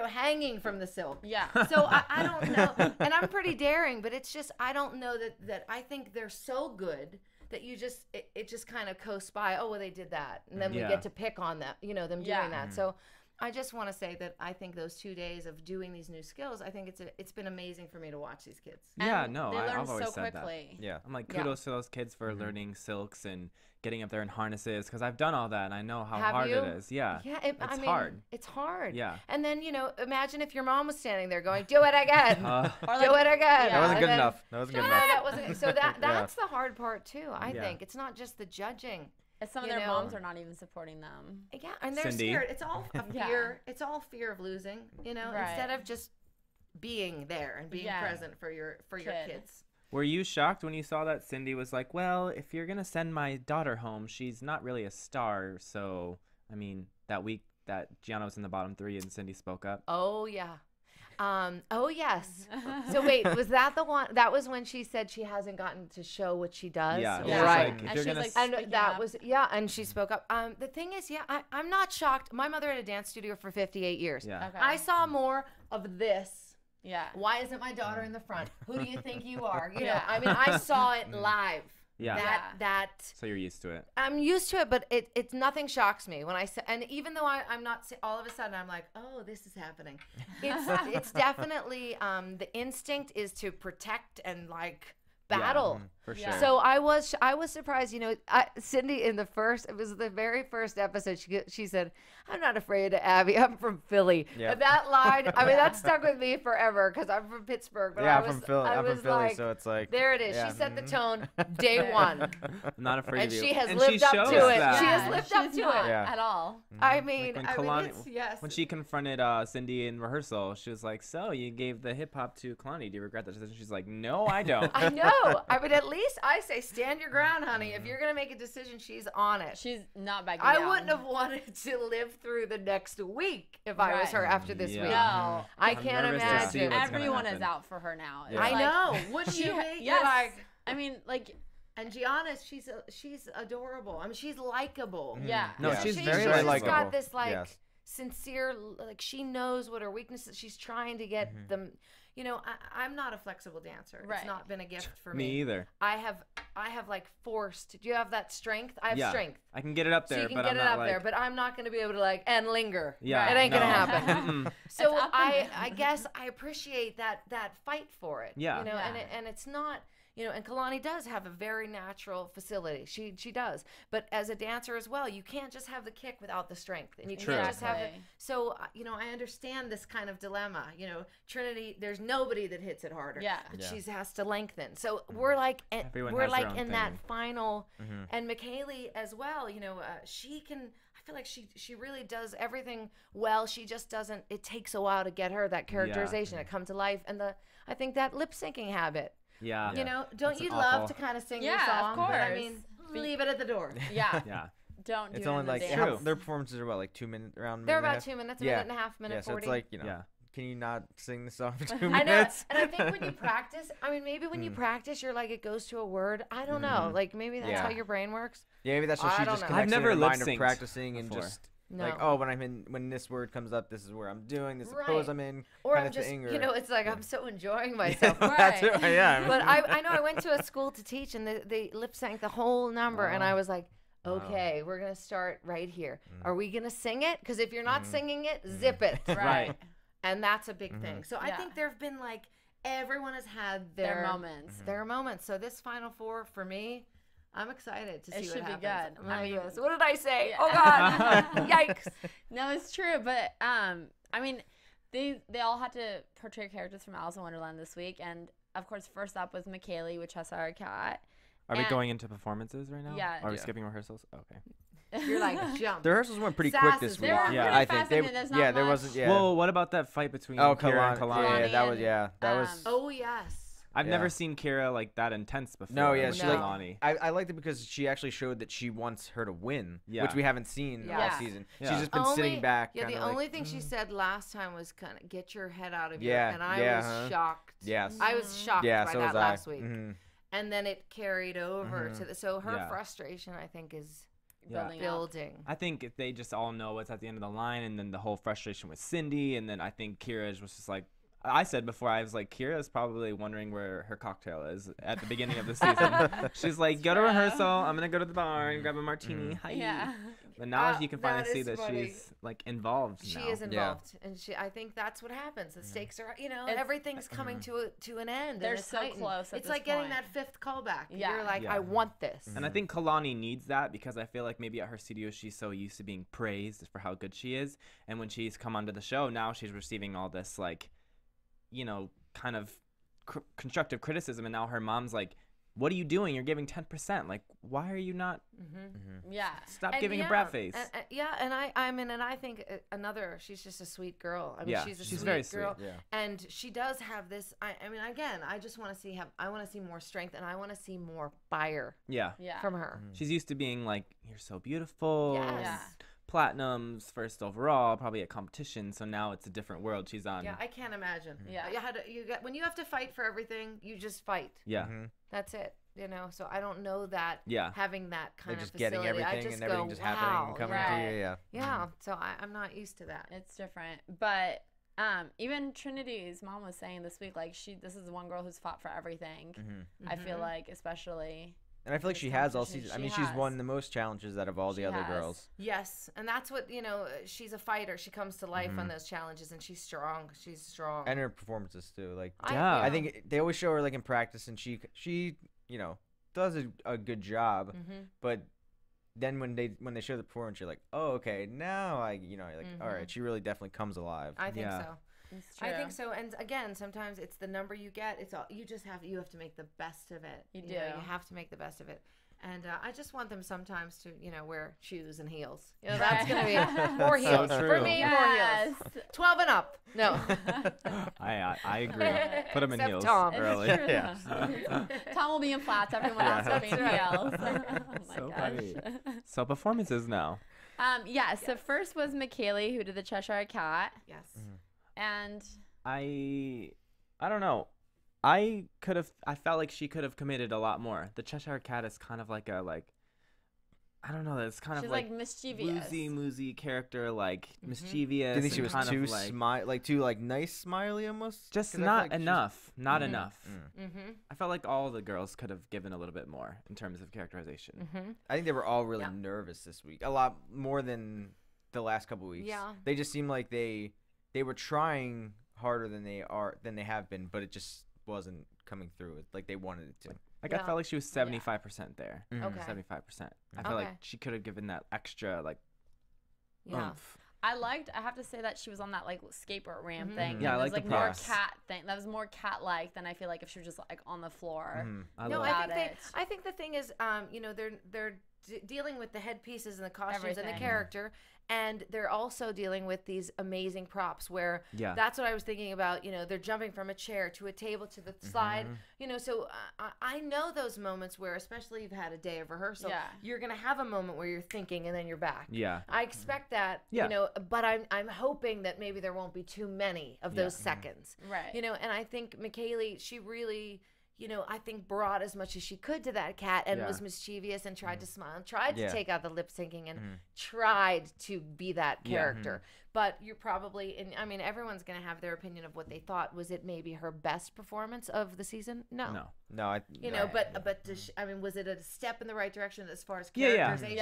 hanging from the silk. Yeah. So I don't know. And I'm pretty daring, but it's just, I don't know that I think they're so good that you just, it just kind of coasts by. Oh, well, they did that. And then we get to pick on them, them doing that. So I just want to say that I think those 2 days of doing these new skills, I think it's been amazing for me to watch these kids. Yeah, And no, they learn I've always so said quickly. that. Yeah, I'm like, kudos to those kids for learning silks and getting up there in harnesses, because I've done all that and I know how hard it is. Yeah, Yeah, it's hard. It's hard. Yeah. And then imagine if your mom was standing there going, "Do it again, Or do it again." That wasn't good And then- enough. That wasn't good No, enough. that wasn't. So that's the hard part too. I Yeah. think it's not just the judging. And some of their moms are not even supporting them. Yeah, and they're Cindy. scared. It's all a Yeah. fear. It's all fear of losing. Right. Instead of just being there and being present for your kids. Were you shocked when you saw that Cindy was like, well, if you're going to send my daughter home, she's not really a star. So, I mean, that week that Gianna was in the bottom 3 and Cindy spoke up. Oh, yeah. Oh, yes. So, wait, was that the one? That was when she said she hasn't gotten to show what she does? Yeah. Yeah. Right. Like, if And you're she's gonna like, And speaking that up. was, and she spoke up. The thing is, I'm not shocked. My mother had a dance studio for 58 years. Yeah. Okay. I saw more of this. Yeah. Why isn't my daughter in the front? Who do you think you are? Yeah. I mean, I saw it live. Yeah. That So you're used to it. I'm used to it, but it's nothing shocks me when I say. And even though I'm not, all of a sudden I'm like, oh, this is happening. It's definitely the instinct is to protect and like battle. For sure. Yeah. So I was surprised. Cindy it was the very first episode. She said, "I'm not afraid of Abby. I'm from Philly." Yeah. And that line, I mean, that stuck with me forever because I'm from Pittsburgh. But Yeah, I was, I'm from Philly. I I'm was from Philly, like, so it's like there it is. yeah. She set the tone day one, I'm not afraid and of you. she has And lived up shows to it. that. She has lived up she's to not it. Yeah. at all. I mean, when I mean, Kalani- it's, yes. When she confronted Cindy in rehearsal, she was like, so you gave the hip hop to Connolly. Do you regret that decision? She's like, no, I don't. I know. I mean, at least I say stand your ground, honey. If you're gonna make a decision, she's on it. She's not backing I down. wouldn't have wanted to live through the next week if I was Right. her after this Yeah. week. No. I I'm can't nervous to see imagine. what's gonna Everyone is happen. out for her now. It's Yeah. I like- know. Wouldn't She, you be? yes. You're like, I mean, like, and Gianna, she's adorable. I mean, she's likable. yeah. No, Yeah. she's She's very just likable. got this like Yes. sincere, like she knows what her weaknesses. She's trying to get them. I'm not a flexible dancer. Right. It's not been a gift for Me me. either. I have like forced. Do you have that strength? I have Yeah. strength. I can get it up there, So you can but get I'm it not up like, there, but I'm not going to be able to like and linger. yeah, It ain't no. gonna happen. Mm-mm. So It's up and I guess I appreciate that fight for it. Yeah. And it's not. And Kalani does have a very natural facility. She does. But as a dancer as well, you can't just have the kick without the strength. And you True. can't just have it. Exactly. So, I understand this kind of dilemma. Trinity, there's nobody that hits it harder. Yeah. But Yeah. she has to lengthen. So we're like, Everyone we're has their like own in that thing. final, and McKaylee as well, she can, I feel like she really does everything well. She just doesn't, it takes a while to get her that characterization to come to life. And I think that lip syncing habit, Yeah. don't That's you an love awful- to kind of sing Yeah, your of song? But I course. mean, leave it at the door. Yeah. Yeah. Don't do It's it only in the like dance. their performances are what, like 2 minutes around. They're minute and a about half? 2 minutes, a Yeah. minute and a half, minute Yeah, so 40. it's like Yeah. can you not sing the song for 2 I know, minutes? and I think when you practice, maybe when you practice, you're like it goes to a word. I don't know, like maybe that's Yeah. how your brain works. Yeah, maybe that's what I she don't just know. connects I've never in her mind of lip-synced practicing and before. just No. Like, oh, when this word comes up, this is where I'm doing, this is the pose I'm in, or kind I'm of just, thing. it's like I'm so enjoying myself. That's it. Yeah. But I know I went to a school to teach, and they lip synced the whole number, and I was like, okay, we're gonna start right here. Are we gonna sing it? Because if you're not singing it, zip it. Right. And that's a big thing. So I think there have been like everyone has had their moments. Their moments. So this Final Four for me, I'm excited to see what happens. It should be good. My I mean, goodness. What did I say? Yeah. Oh God! Yikes! No, it's true, but I mean, they all had to portray characters from Alice in Wonderland this week, and of course, first up was McKaylee with Cheshire Cat. Are we going into performances right now? Yeah. Are we skipping rehearsals? Okay. You're like jump. The rehearsals went pretty Sass quick is this there. week. They were pretty I fast, think and there's not there much. wasn't. Yeah. Well, what about that fight between Oh, Kira and Kalani. Kalani? Yeah, that was and, that was. Oh yes. I've Yeah. never seen Kira like that intense before. No, yeah, with she No. Kalani. I liked it because she actually showed that she wants her to win, Yeah. which we haven't seen all Yeah. season. Yeah. She's just been sitting back. Yeah, the kinda like, only thing she said last time was kind of get your head out of Yeah, here, and I yeah, was shocked. Yes. I was shocked Yeah, by so that was last I. week. Mhm. And then it carried over to so her Yeah. frustration, I think, is Building up. building. I think if they just all know what's at the end of the line, and then the whole frustration with Cindy, and then I think Kira was just like, I said before, I was like, Kira's probably wondering where her cocktail is at the beginning of the season. She's like, go to rehearsal. I'm gonna go to the bar and grab a martini. Hi. Yeah. But now you can finally that see is that funny. she's like involved. She now. is involved, and I think that's what happens. The stakes are, everything's coming to an end. They're and it's so heightened. close at It's this like getting point. that fifth callback. Yeah. You're like, Yeah. I want this. And I think Kalani needs that because I feel like maybe at her studio she's so used to being praised for how good she is, and when she's come onto the show, now she's receiving all this like, kind of constructive criticism, and now her mom's like, "What are you doing? You're giving 10%. Like, why are you not? Yeah. Stop And giving a brat face." And I think she's just a sweet girl. I mean, Yeah, she's a she's sweet very girl, sweet, yeah. and she does have this. I mean, again, I just want to see I want to see more strength, and I want to see more fire Yeah. Yeah. from her. She's used to being like, "You're so beautiful." Yes. Yeah. Platinums first overall, probably at competition. So now it's a different world she's on. Yeah, I can't imagine. Yeah. When you have to fight for everything, you just fight. Yeah. That's it. So I don't know that Yeah. having that kind Like of just getting facility. I everything just and everything go, just wow, happening and coming right. to you. Yeah. Yeah, so I'm not used to that. It's different. But even Trinity's mom was saying this week, like, this is one girl who's fought for everything. I feel like, especially. And I feel like This she has all competition, season. I she mean, she's has. won the most challenges out of all the She other has. girls. Yes, and that's what, she's a fighter. She comes to life on those challenges, and she's strong. She's strong. And her performances too. Like, Yeah. I think they always show her like in practice, and she does a good job. But then when they show the performance, you're like, oh, okay, now all right, she really definitely comes alive. I think Yeah. so. It's true. I think so. And again, sometimes it's the number you get. It's all you have to make the best of it. You know, do. you have to make the best of it. And I just want them sometimes to, wear shoes and heels. That's going to be more heels. For true. me, Yes. more heels. 12 and up. No. I agree. Put them in Except heels Tom. It's early. true. Yeah. Tom will be in flats. Everyone else will be in heels. Oh my So gosh. funny. So performances now. So first was McKaylee, who did the Cheshire Cat, Yes. and I don't know. I felt like she could have committed a lot more. The Cheshire Cat is kind of like I don't know. It's kind she's of like mischievous. woozy character, like mischievous. Do you think she and was kind too of too nice, smiley almost? just 'Cause I feel not like she's- enough. Not enough. Mm-hmm. I felt like all the girls could have given a little bit more in terms of characterization. Mm-hmm. I think they were all really Yeah. nervous this week. A lot more than the last couple weeks. Yeah. They just seemed like they were trying harder than they have been, but it just wasn't coming through like they wanted it to. Like I Yeah. felt like she was 75% there. Okay. 75%. I feel like Okay. she could have given that extra Yeah. oomph. I have to say that she was on that like skateboard ramp thing. Yeah, I and it was like the more props. cat thing. That was more cat-like than I feel like if she was just like on the floor. No, love I think the thing is, they're dealing with the headpieces and the costumes and the Everything. character, and they're also dealing with these amazing props. Where Yeah. that's what I was thinking about. They're jumping from a chair to a table to the slide. So I know those moments where, especially you've had a day of rehearsal, Yeah. you're gonna have a moment where you're thinking and then you're back. Yeah. I expect that. Yeah. But I'm hoping that maybe there won't be too many of those seconds. Right. And I think McKaylee, she really, I think brought as much as she could to that cat and was mischievous and tried to smile and tried to take out the lip syncing and tried to be that character. But you're probably, everyone's going to have their opinion of what they thought. Was it maybe her best performance of the season? No. No. But was it a step in the right direction as far as characterization?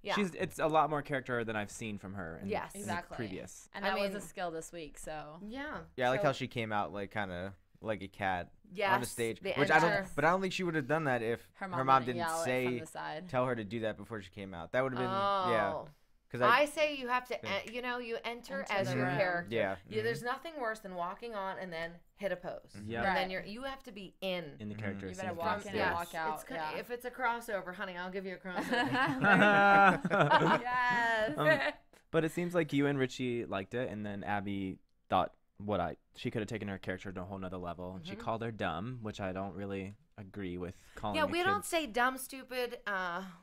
Yeah. It's a lot more character than I've seen from her in the previous. And that was a skill this week, so. Yeah. Yeah, I like how she came out like kind of like a cat on the stage. The Which enter. but I don't think she would have done that if her mom didn't yell say from the side. tell her to do that before she came out. That would have been Oh. Because I say you have to, you enter as the your room. character. Yeah. There's nothing worse than walking on and then hit a pose. Yeah. And then you have to be in the character. You better walk in and walk out. If it's a crossover, honey, I'll give you a crossover. Yes. But it seems like you and Richie liked it, and then Abby thought she could have taken her character to a whole nother level, and she called her dumb, which I don't really agree with calling. Yeah, we don't say dumb, stupid.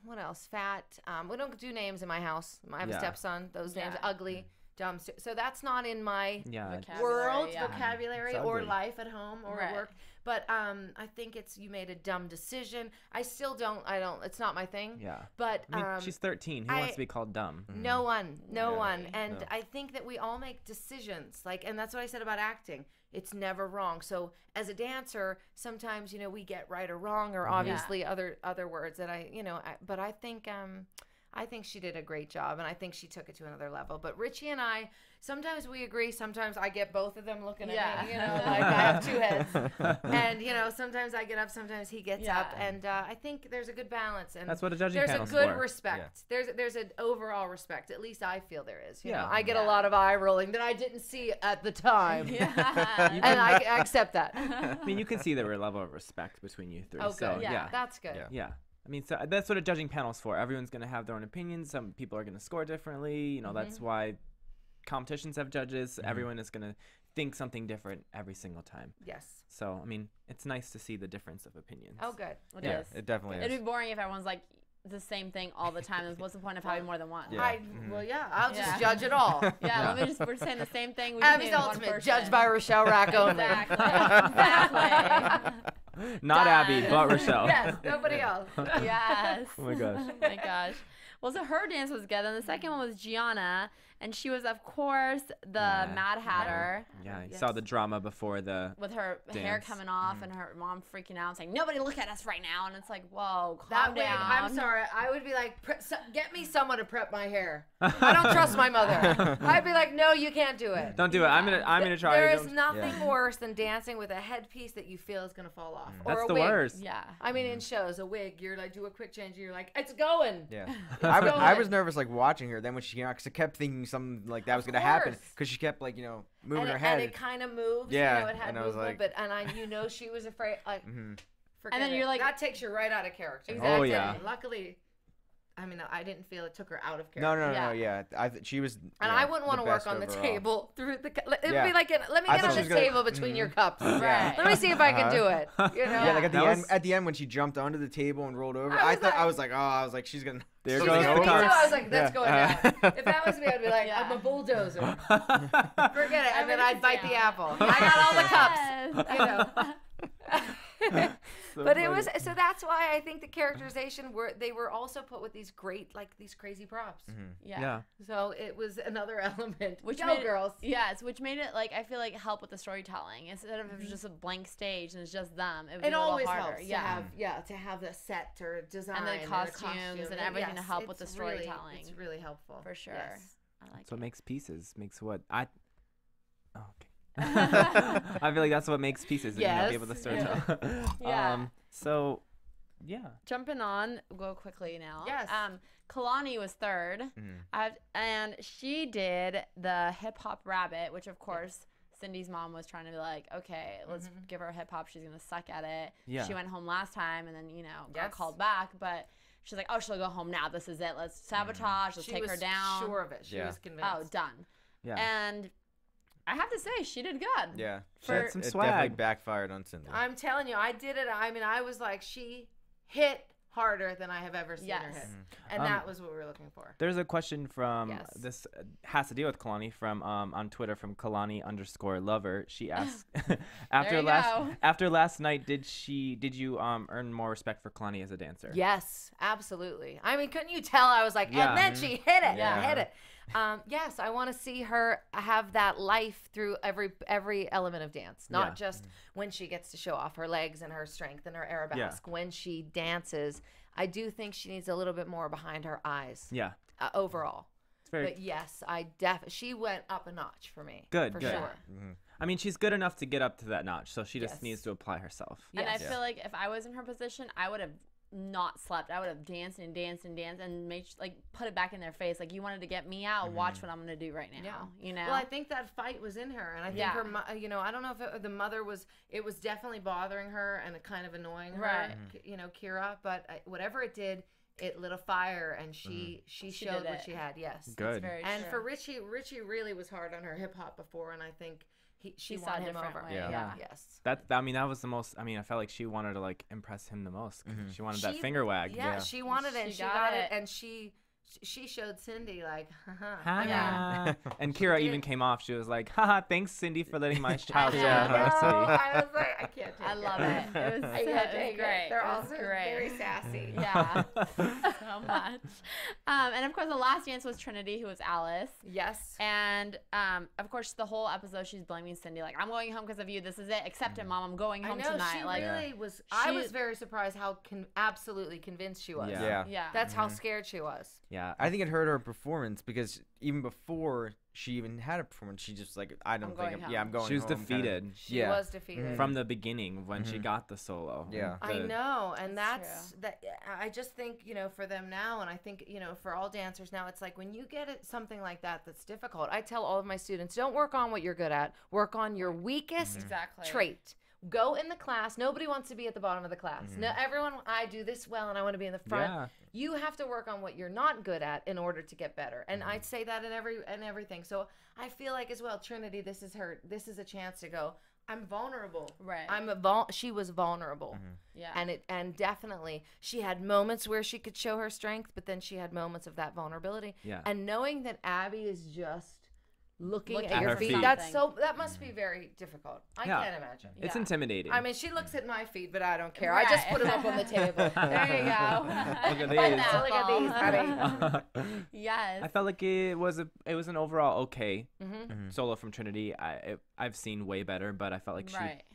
What else? Fat. We don't do names in my house. I have a stepson. Those names, ugly, dumb. So that's not in my vocabulary or life at home or at work. But I think you made a dumb decision. I still don't. It's not my thing. Yeah. But she's 13. Who wants to be called dumb? No one. And I think that we all make decisions. And that's what I said about acting. It's never wrong. So as a dancer, sometimes we get right or wrong, or obviously other words that but I think she did a great job, and I think she took it to another level. But Richie and I, sometimes we agree. Sometimes I get both of them looking at me. Like I have two heads. And sometimes I get up, sometimes he gets up, and I think there's a good balance. And that's what a judging panel's There's a good for. respect. Yeah. There's an overall respect. At least I feel there is. Yeah. I get a lot of eye rolling that I didn't see at the time. Yeah. And I accept that. You can see the level of respect between you three. Oh, so, good. Yeah. That's good. Yeah. So that's what a judging panel's for. Everyone's going to have their own opinions. Some people are going to score differently. That's why competitions have judges. Everyone is going to think something different every single time. Yes. So, it's nice to see the difference of opinions. Oh, good. It is. It definitely is. It'd be boring if everyone's like the same thing all the time. What's the point of having more than one? Yeah. I'll just judge it all. Yeah, we're saying the same thing. We Abby's ultimate, judged by Rachelle Rak only. Exactly. Not Done. Abby, but Rachelle. Yes, nobody else. Yes. Oh my gosh. Oh my gosh. Well, so her dance was good. And the second one was Gianna. And she was, of course, the Mad Hatter. Yeah, you saw the drama before the with her hair dance. coming off and her mom freaking out saying, nobody look at us right now. And it's like, whoa, calm That wig, down. I'm sorry. I would be like, get me someone to prep my hair. I don't trust my mother. I'd be like, no, you can't do it. Don't do it. I'm gonna try. There is nothing worse than dancing with a headpiece that you feel is gonna fall off. Or That's a the wig. worst. Yeah. In shows, a wig, you're like, do a quick change, and you're like, it's going. Yeah. I was nervous watching her. Then when she came out, because I kept thinking something like that was gonna happen, because she kept moving her head. And it kind of moved. Yeah. It had and I was movement, like, but she was afraid. Like, forget And then it. you're like- that takes you right out of character. Exactly. Oh, yeah. Luckily, I didn't feel it took her out of character. No. Yeah. She was. And I wouldn't want to work on the overall. table through the. It would Yeah. be like, let me I get thought on she this was gonna- table between your cups. Right. Let me see if I can do it. Yeah, like That at the end when she jumped onto the table and rolled over, I was like, she's gonna. There She's goes gonna the be too. cups. I was like, that's going down. If that was me, I'd be like, Yeah. I'm a bulldozer. Forget it. And then I'd bite the apple. down. I got all the cups. Yes. But it was so that's why I think the characterization they were also put with these great these crazy props. Yeah. So it was another element. Which Go, made girls. Yes, which made it I feel like help with the storytelling instead of if it was just a blank stage and it's just them. It would be It a little always harder. helps to have the set or design And the a costumes and everything to yes, help with the it's really- storytelling. It's really helpful For sure. Yes. I like That's what it. makes pieces. Makes what I. Oh, okay. I feel like that's what makes pieces. Is, Yes. be able to storytell. Yeah. So, yeah. Jumping on, go quickly now. Yes. Kalani was third, and she did the hip hop rabbit, which of course Cindy's mom was trying to be like, okay, let's give her hip hop. She's gonna suck at it. Yeah. She went home last time, and then got Yes. called back, but she's like, oh, she'll go home now. This is it. Let's sabotage. Let's She take her was down. sure of it. She Yeah. was convinced. Oh, done. Yeah. And I have to say, she did good. Yeah. She had For- some It definitely swag. backfired on Cindy. I'm telling you, I did it. I was like, she hit harder than I have ever seen her hit. And that was what we were looking for. There's a question from this has to deal with Kalani from on Twitter from Kalani_lover. She asks after last night, did you earn more respect for Kalani as a dancer? Yes, absolutely. I mean, couldn't you tell? I was like, and then she hit it, hit it. Yes, I want to see her have that life through every element of dance, not just when she gets to show off her legs and her strength and her arabesque. When she dances, I do think she needs a little bit more behind her eyes. Yeah. Overall. But yes, she went up a notch for me. Good. Sure. Mm-hmm. I mean, she's good enough to get up to that notch, so she just needs to apply herself. And I feel like if I was in her position, I would have not slept. I would have danced and put it back in their face. Like, you wanted to get me out. Watch what I'm going to do right now. You know? Well, I think that fight was in her, and I think her, I don't know if the mother it was definitely bothering her and kind of annoying her, Kira, but whatever it did, it lit a fire, and she showed what she had. Yes. Good. And for Richie really was hard on her hip hop before, and I think she won him over. Yes. That was the most. I mean, I felt like she wanted to like impress him the most. She wanted that finger wag. Yeah, she wanted it. She got it, and she showed Cindy like, haha. And Kira even came off. She was like, haha, thanks, Cindy, for letting my child show I was like, I can't take it. I love it. It was great. They're also very sassy. Yeah, so much. And of course, the last dance was Trinity, who was Alice. Yes. And of course, the whole episode, she's blaming Cindy, like, I'm going home because of you. This is it. Accept it, Mom. I'm going home tonight. She really was. I was very surprised how absolutely convinced she was. Yeah. That's how scared she was. Yeah, I think it hurt her performance because even before she even had a performance, she just like, I'm going She was home, defeated. She was defeated from the beginning when she got the solo. Yeah, I know, and that's that. I just think for them now, and I think for all dancers now, it's like when you get something like that's difficult. I tell all of my students, don't work on what you're good at. Work on your weakest trait. Go in the class. Nobody wants to be at the bottom of the class. No, everyone, I do this well and I want to be in the front. Yeah. You have to work on what you're not good at in order to get better. And I'd say that in everything. So I feel like as well, Trinity, this is a chance to go, I'm vulnerable. Right. She was vulnerable. Yeah. And definitely she had moments where she could show her strength, but then she had moments of that vulnerability. Yeah. And knowing that Abby is just looking at your feet. That must be very difficult. I can't imagine. It's intimidating. I mean, she looks at my feet, but I don't care. Right. I just put them up on the table. There you go. Look at these. Yes. I felt like it was an overall okay solo from Trinity. I've seen way better, but I felt like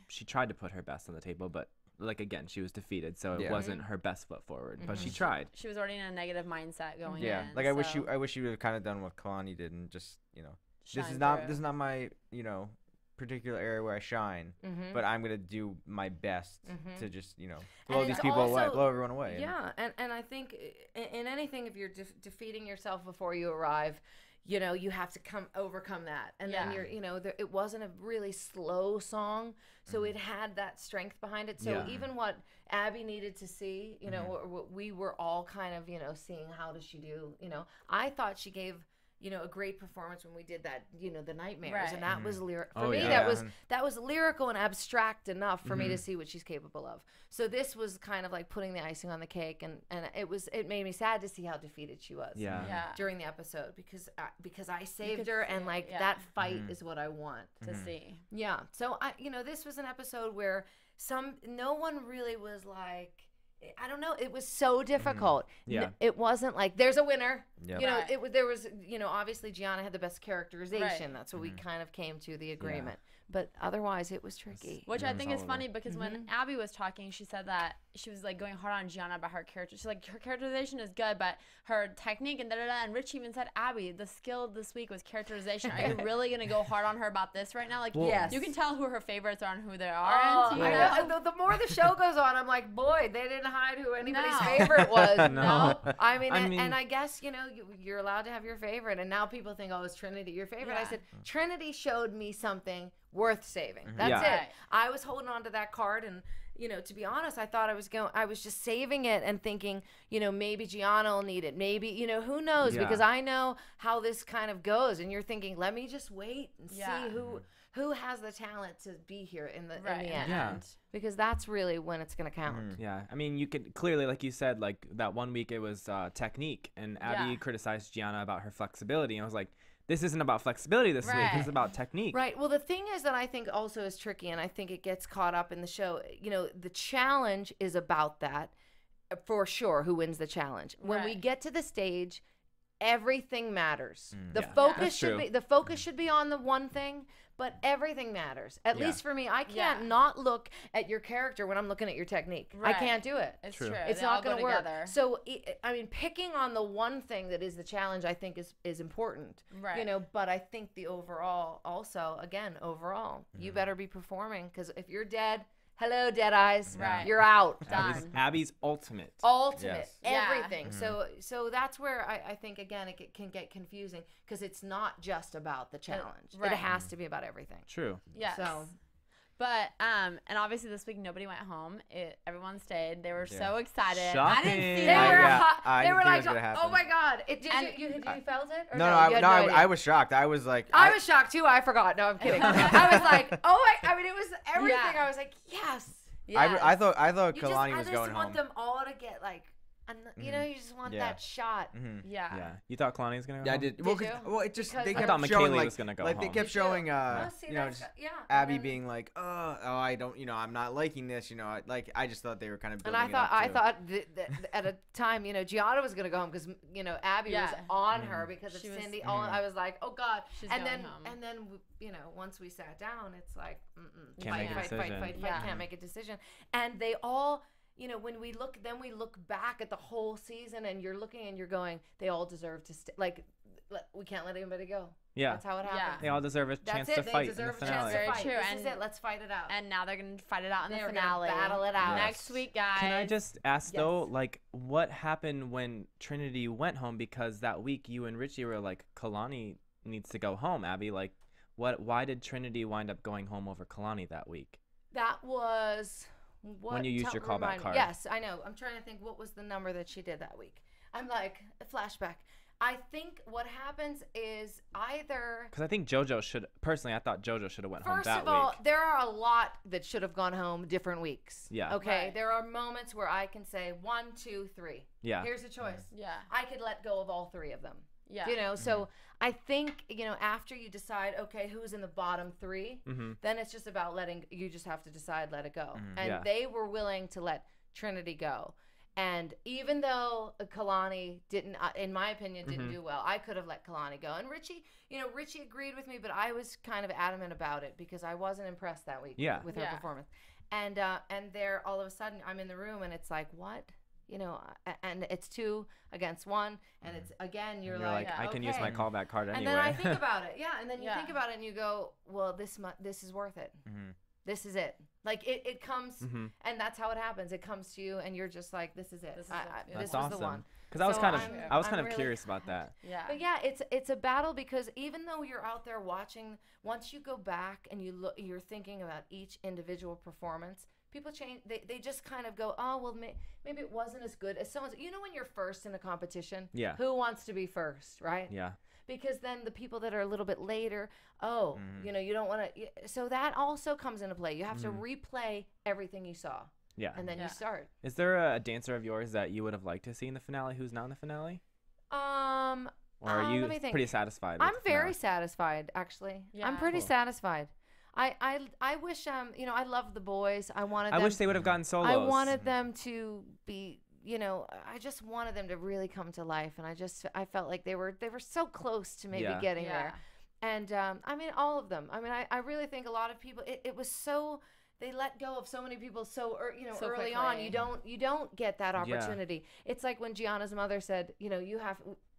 she tried to put her best on the table, but like again, she was defeated, so it wasn't her best foot forward. But she tried. She was already in a negative mindset going in. Yeah, like I wish you would have kind of done what Kalani did and just this is not my particular area where I shine, but I'm gonna do my best to just blow these people away, blow everyone away. Yeah, and I think in anything, if you're defeating yourself before you arrive, you have to overcome that, and then it wasn't a really slow song, so it had that strength behind it. So even what Abby needed to see, we were all kind of seeing how does she do. I thought she gave a great performance when we did that, the nightmares, and that was for me. That was lyrical and abstract enough for me to see what she's capable of. So this was kind of like putting the icing on the cake, and it made me sad to see how defeated she was during the episode because I saved her, and that fight is what I want to see. Yeah. So this was an episode where no one really was like, I don't know. It was so difficult. Yeah. It wasn't like there's a winner. Yep. There was obviously Gianna had the best characterization. Right. That's what we kind of came to the agreement. But otherwise, it was tricky. Which I think is funny because when Abby was talking, she said that she was like going hard on Gianna about her character. She's like, her characterization is good, but her technique and da-da-da. And Rich even said, Abby, the skill this week was characterization. Are you really going to go hard on her about this right now? Like, yes. You can tell who her favorites are and who they are. I know. The more the show goes on, I'm like, boy, they didn't hide who anybody's favorite was. No. I mean, and I guess, you're allowed to have your favorite. And now people think, oh, is Trinity your favorite? I said, Trinity showed me something worth saving. That's it. I was holding on to that card, and to be honest, I thought I was just saving it and thinking, maybe Gianna will need it. Maybe, who knows? Because I know how this kind of goes, and you're thinking, let me just wait and see who has the talent to be here in the Right. end. Yeah. Because that's really when it's going to count. Yeah, I mean, you could clearly, like you said, like that one week it was technique, and Abby criticized Gianna about her flexibility, and I was like, this isn't about flexibility this week. This is about technique. Right. Well, the thing is that I think also is tricky, and I think it gets caught up in the show. You know, the challenge is about that, for sure, who wins the challenge. When we get to the stage, everything matters. The focus should be on the one thing, but everything matters. At least for me, I can't not look at your character when I'm looking at your technique. I can't do it. It's true. It's not going to work. So, I mean, picking on the one thing that is the challenge, I think is important. Right. You know, but I think the overall also, again, you better be performing, because if you're dead, hello, dead eyes. Right. You're out. Done. Abby's ultimate. Ultimate. Yes. Everything. So that's where I think, again, it can get confusing, because it's not just about the challenge. Right. It has to be about everything. True. Yes. So. But and obviously this week nobody went home. Everyone stayed. They were so excited. Shocking. I didn't see They that. were like, gonna happen. oh my God. Did And you felt it? Or No, you had idea? I was shocked. I was like, I was shocked too. I forgot. No, I'm kidding. I was like, I mean, it was everything. I was like, yes. I thought You Kalani I was just going want home. them all to get like, you know, you just want that shot. Yeah. Yeah. You thought Kalani was gonna go Yeah, I home? did. Did you? Well, it just Because they I kept thought showing McKaylee like, was gonna go like they home. kept showing See, you know, that's- just yeah. Abby And then- being like, I don't, you know, I'm not liking this, you know, like I just thought they were kind of. And building I it up, thought that at a time, you know, Gianna was gonna go home because, you know, Abby was on her because of She was- Cindy. I was like, oh God. She's and going then home. and then you know, once we sat down, it's like, Can't make a decision. fight, Yeah. can't make a decision. And they all, you know, when we look back at the whole season, and you're looking and you're going, they all deserve to stay. Like, we can't let anybody go. Yeah. That's how it happens. They all deserve a chance to They fight in the deserve a chance finale. to Very fight. true. This And- is it. Let's fight it out. And now they're gonna fight it out in the They're gonna finale. battle it out. Next week, guys. Can I just ask though, Yes. like, what happened when Trinity went home? Because that week you and Richie were like, Kalani needs to go home. Abby, like, why did Trinity wind up going home over Kalani that week? That was When you used your callback remind me. card. Yes, I know. I'm trying to think what was the number that she did that week. I'm like, a flashback. I think what happens is either. Because I think JoJo should. Personally, I thought JoJo should have went home First that of all, week. there are a lot that should have gone home different weeks. Yeah. Okay. Right. There are moments where I can say 1, 2, 3. Yeah. Here's a choice. Yeah. I could let go of all three of them. Yeah. You know, so I think, you know, after you decide, okay, who's in the bottom 3, then it's just about you just have to decide, let it go. And Yeah. they were willing to let Trinity go. And even though Kalani didn't, in my opinion, didn't do well, I could have let Kalani go. And Richie, you know, Richie agreed with me, but I was kind of adamant about it because I wasn't impressed that week with her performance. And there, all of a sudden, I'm in the room and it's like, what? You know, and it's 2 against 1, and it's again, you're like, I can use my okay. callback card anyway. And then I think about it, and then you Yeah. think about it and you go, well, this is worth it. This is it. Like it comes, and that's how it happens. It comes to you, and you're just like, this is it. This That's was awesome. the one. Because I was So kind of, I'm- I was I'm kind of really- curious about that. Yeah. But yeah, it's a battle because even though you're out there watching, once you go back and you're thinking about each individual performance. People change. They just kind of go, oh well, maybe it wasn't as good as someone's. You know, when you're first in a competition, Yeah. who wants to be first, right? Yeah. Because then the people that are a little bit later, you know, you don't want to. So that also comes into play. You have to replay everything you saw. Yeah. And then you start. Is there a dancer of yours that you would have liked to see in the finale who's not in the finale? Or are you let me think. pretty satisfied? I'm with the very finale? satisfied, actually. Yeah. I'm pretty Cool. satisfied. I wish you know, I love the boys. I wanted. I them, wish they would have gotten solos. I wanted them to be. You know, I just wanted them to really come to life, and I felt like they were so close to maybe Yeah. getting Yeah. there. And I mean, all of them. I mean, I really think a lot of people. It was so. They let go of so many people so early on. quickly. You don't get that opportunity. It's like when Gianna's mother said, you know,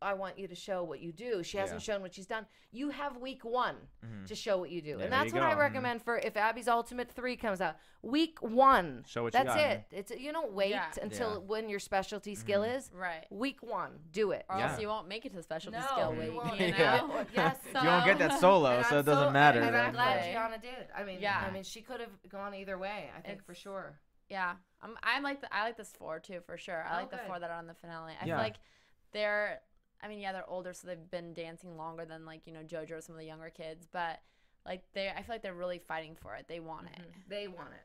I want you to show what you do. She hasn't shown what she's done. You have week 1 to show what you do. Yeah, and there that's you what I go. recommend for if Abby's Ultimate 3 comes out. Week 1. Show what you That's got. it. It's you don't wait Yeah. until when your specialty skill is. Right. Week 1. Do it. Or Yeah. else you won't make it to the specialty No, skill you week. won't. You Yeah. know? Yes. You won't get that solo, And so I'm it doesn't matter. And I'm then. glad Exactly. Gianna did. I mean, Yeah. I mean, she could have gone either way. I think for sure. Yeah, I like this 4 too for sure. I like the good. 4 that are on the finale. I Yeah. feel like they're older, so they've been dancing longer than like, you know, JoJo or some of the younger kids. But like I feel like they're really fighting for it. They want it. They want it.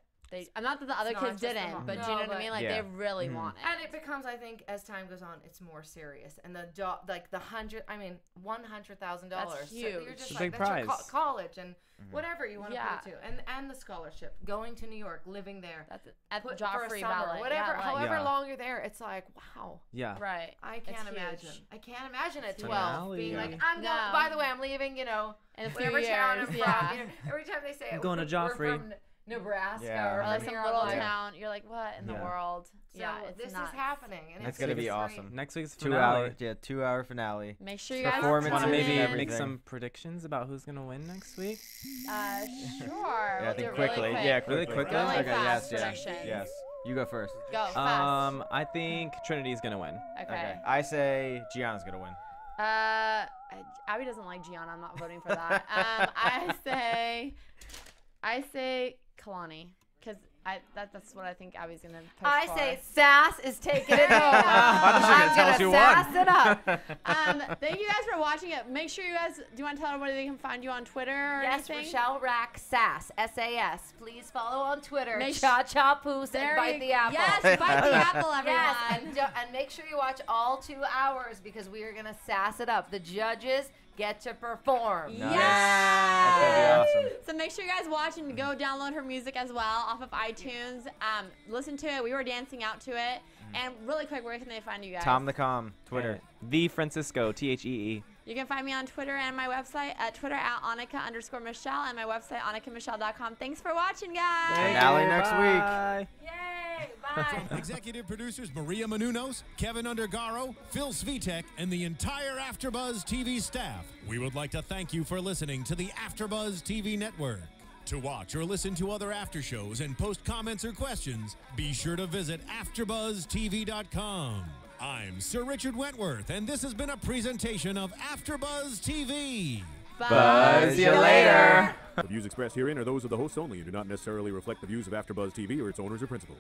I'm not that the other It's kids not just the didn't, mom. but do you No, know what I but- mean? Like Yeah. they really want it. And it becomes, I think, as time goes on, it's more serious. And the like the $100,000. That's So you're huge. just It's a like, big that's your prize. college and whatever you want to Yeah. put it to, and the scholarship, going to New York, living there, That's it. At the put for a Joffrey summer, Ballet. whatever, yeah, like, however Yeah. long you're there, it's like wow. Yeah. Right. I It's can't huge. imagine. I can't imagine at It's 12 being like, huge. I'm going. No. By the way, I'm leaving. You know, In a few whatever town I'm years, from. yeah. You know, every time they say it, I'm going to we're Joffrey. from Nebraska Yeah. or Or like from some here, little I'm like, town. You're like, what in the Yeah. world? So Yeah, it's this nuts. is happening, and It's gonna be great. awesome. Next week's 2 finale. hour, 2 hour finale. Make sure you guys Performances Want to tune maybe in. make everything. some predictions about who's gonna win next week? Sure. Yeah, I We'll think do it quickly. Really quick. Yeah, Really quickly. quickly? Really Okay, fast yes, predictions. yes. You go first. Go fast. I think Trinity's gonna win. Okay. I say Gianna's gonna win. Abby doesn't like Gianna. I'm not voting for that. I say Kalani, because that's what I think Abby's gonna push I for. say Sass is taking it home. I thought you were gonna tell us I'm who gonna won. sass it up. Thank you guys for watching it. Make sure you guys, do you want to tell everybody they can find you on Twitter or Yes, anything? Rachelle Rak Sass, S-A-S. Please follow on Twitter. Make Cha Cha Poos and There bite you- the apple. Yes, bite the apple, everyone. Yes, and make sure you watch all 2 hours because we are gonna sass it up. The judges get to perform. Yes. That's gonna be awesome. So make sure you guys watch and go download her music as well off of iTunes. Listen to it. We were dancing out to it. And really quick, where can they find you guys? Tom the Com, Twitter. The Francisco, THEE. You can find me on Twitter and my website at Twitter at Annika_Michelle and my website AnnikaMichelle.com. Thanks for watching, guys. Finale next week. Bye. Yay! Bye. Executive producers Maria Menounos, Kevin Undergaro, Phil Svitek, and the entire AfterBuzz TV staff. We would like to thank you for listening to the AfterBuzz TV network. To watch or listen to other after shows and post comments or questions, be sure to visit AfterBuzzTV.com. I'm Sir Richard Wentworth, and this has been a presentation of AfterBuzz TV. Buzz you later. The views expressed herein are those of the hosts only and do not necessarily reflect the views of AfterBuzz TV or its owners or principals.